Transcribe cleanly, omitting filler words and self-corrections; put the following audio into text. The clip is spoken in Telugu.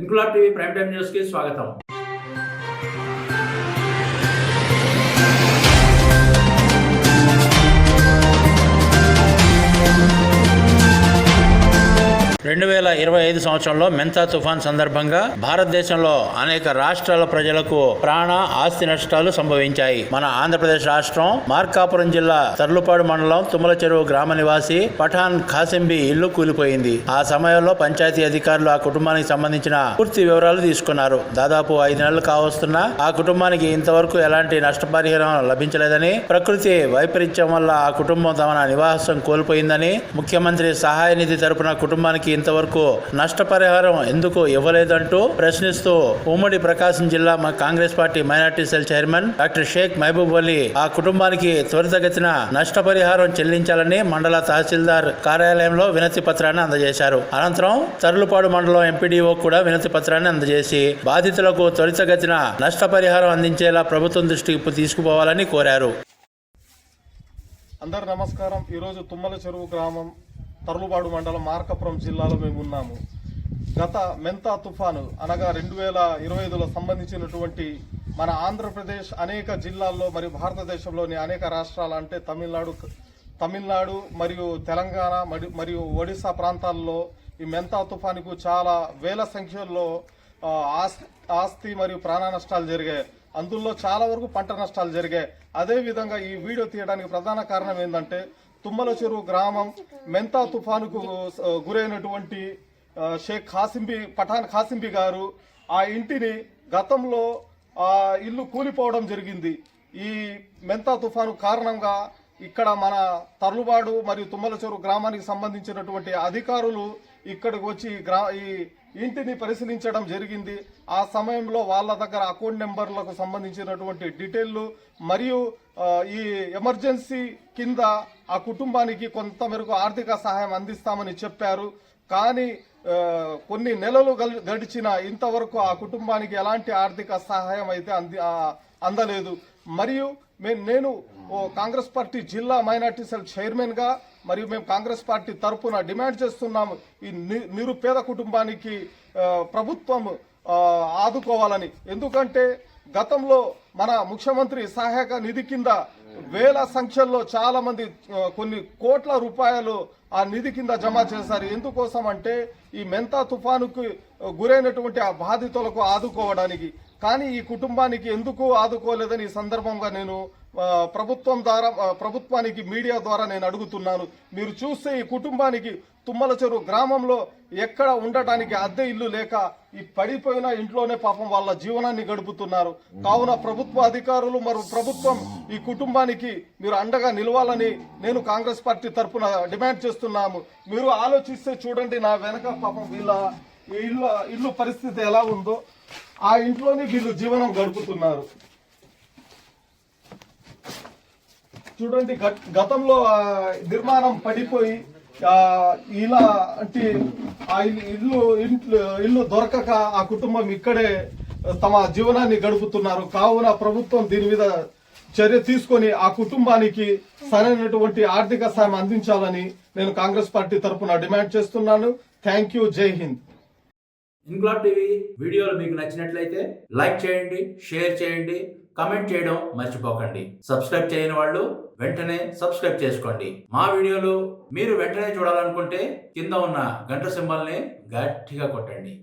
Inquilab TV prime time news కి స్వాగతం. 2025 సంవత్సరంలో మెంతా తుఫాన్ సందర్భంగా భారతదేశంలో అనేక రాష్ట్రాల ప్రజలకు ప్రాణ ఆస్తి నష్టాలు సంభవించాయి. మన ఆంధ్రప్రదేశ్ రాష్ట్రం మార్కాపురం జిల్లా తర్లుపాడు మండలం తుమ్మల చెరువు గ్రామ నివాసి పఠాన్ ఖాసింబి ఇల్లు కూలిపోయింది. ఆ సమయంలో పంచాయతీ అధికారులు ఆ కుటుంబానికి సంబంధించిన పూర్తి వివరాలు తీసుకున్నారు. దాదాపు 5 నెలలు కావస్తున్నా ఆ కుటుంబానికి ఇంతవరకు ఎలాంటి నష్టపరిహారం లభించలేదని, ప్రకృతి వైపరీత్యం వల్ల ఆ కుటుంబం తమ నివాసం కోల్పోయిందని, ముఖ్యమంత్రి సహాయ నిధి తరపున కుటుంబానికి ఇంతవరకు నష్టపరిహారం ఎందుకు ఇవ్వలేదంటూ ప్రశ్నిస్తూ ఉమ్మడి ప్రకాశం జిల్లా Congress party minority cell chairman doctor Sheikh Mahaboob Ali ఆ కుటుంబానికి త్వరితగతిన నష్టపరిహారం చెల్లించాలని మండల తహసీల్దార్ కార్యాలయంలో వినతి పత్రాన్ని అందజేశారు. అనంతరం తర్లుపాడు మండలం ఎంపీడీఓ కూడా వినతి పత్రాన్ని అందజేసి బాధితులకు త్వరితగతిన నష్టపరిహారం అందించేలా ప్రభుత్వం దృష్టికి తీసుకుపోవాలని కోరారు. అందరు నమస్కారం. ఈరోజు తుమ్మల చెరువు గ్రామం తర్లుపాడు మండలం మార్కాపురం జిల్లాలో మేము ఉన్నాము. గత మెంతా తుఫాను అనగా 2025లో సంబంధించినటువంటి మన ఆంధ్రప్రదేశ్ అనేక జిల్లాల్లో మరియు భారతదేశంలోని అనేక రాష్ట్రాలు అంటే తమిళనాడు మరియు తెలంగాణ మరియు ఒడిశా ప్రాంతాల్లో ఈ మెంతా తుఫానుకు చాలా వేల సంఖ్యలో ఆస్తి మరియు ప్రాణ నష్టాలు జరిగాయి. అందులో చాలా వరకు పంట నష్టాలు జరిగాయి. అదేవిధంగా ఈ వీడియో తీయడానికి ప్రధాన కారణం ఏంటంటే తుమ్మల చెరువు గ్రామం మెంతా తుఫానుకు గురైనటువంటి షేక్ పఠాన్ ఖాసింబి గారు ఆ ఇంటిని గతంలో ఇల్లు కూలిపోవడం జరిగింది. ఈ మెంతా తుఫాను కారణంగా ఇక్కడ మన తర్లుపాడు మరియు తుమ్మల చెరువు గ్రామానికి సంబంధించినటువంటి అధికారులు ఇక్కడికి వచ్చి ఈ ఇంటిని పరిశీలించడం జరిగింది. ఆ సమయంలో వాళ్ళ దగ్గర అకౌంట్ నెంబర్లకు సంబంధించినటువంటి డీటెయిల్లు మరియు ఈ ఎమర్జెన్సీ కింద ఆ కుటుంబానికి కొంత మేరకు ఆర్థిక సహాయం అందిస్తామని చెప్పారు. కానీ కొన్ని నెలలు గడిచిన ఇంతవరకు ఆ కుటుంబానికి ఎలాంటి ఆర్థిక సహాయం అయితే అందలేదు. మరియు నేను కాంగ్రెస్ పార్టీ జిల్లా మైనార్టీ సెల్ చైర్మన్ గా మరియు మేము కాంగ్రెస్ పార్టీ తరఫున డిమాండ్ చేస్తున్నాము, ఈ నిరుపేద కుటుంబానికి ప్రభుత్వం ఆదుకోవాలని. ఎందుకంటే గతంలో మన ముఖ్యమంత్రి సహాయక నిధి కింద వేల సంఖ్యలో చాలా మంది కొన్ని కోట్ల రూపాయలు ఆ నిధి కింద జమ చేశారు. ఎందుకోసం అంటే ఈ మెంతా తుఫానుకు గురైనటువంటి ఆ బాధితులకు ఆదుకోవడానికి. కానీ ఈ కుటుంబానికి ఎందుకు ఆదుకోలేదని ఈ సందర్భంగా నేను ప్రభుత్వానికి మీడియా ద్వారా నేను అడుగుతున్నాను. మీరు చూస్తే ఈ కుటుంబానికి తుమ్మల చెరువు గ్రామంలో ఎక్కడ ఉండటానికి అద్దె ఇల్లు లేక ఈ పడిపోయిన ఇంట్లోనే పాపం వాళ్ళ జీవనాన్ని గడుపుతున్నారు. కావున ప్రభుత్వ అధికారులు మరియు ప్రభుత్వం ఈ కుటుంబానికి మీరు అండగా నిలవాలని నేను కాంగ్రెస్ పార్టీ తరఫున డిమాండ్ చేస్తున్నాము. మీరు ఆలోచిస్తే చూడండి, నా వెనక పాపం వీళ్ళ ఇల్లు పరిస్థితి ఎలా ఉందో. ఆ ఇంట్లోనే వీళ్ళు జీవనం గడుపుతున్నారు. చూడండి, గతంలో నిర్మాణం పడిపోయి ఇలా అంటే ఆ ఇల్లు దొరకక ఆ కుటుంబం ఇక్కడే తమ జీవనాన్ని గడుపుతున్నారు. కావున ప్రభుత్వం దీని మీద చర్య తీసుకొని ఆ కుటుంబానికి సరైనటువంటి ఆర్థిక సాయం అందించాలని నేను కాంగ్రెస్ పార్టీ తరఫున డిమాండ్ చేస్తున్నాను. Thank you. జై హింద్. ఇంక్లాబ్ టీవీ వీడియోలు మీకు నచ్చినట్లయితే లైక్ చేయండి, షేర్ చేయండి, కమెంట్ చేయడం మర్చిపోకండి. సబ్స్క్రైబ్ చేయని వాళ్ళు వెంటనే సబ్స్క్రైబ్ చేసుకోండి. మా వీడియోలు మీరు వెంటనే చూడాలనుకుంటే కింద ఉన్న గంట సింబల్ని గట్టిగా కొట్టండి.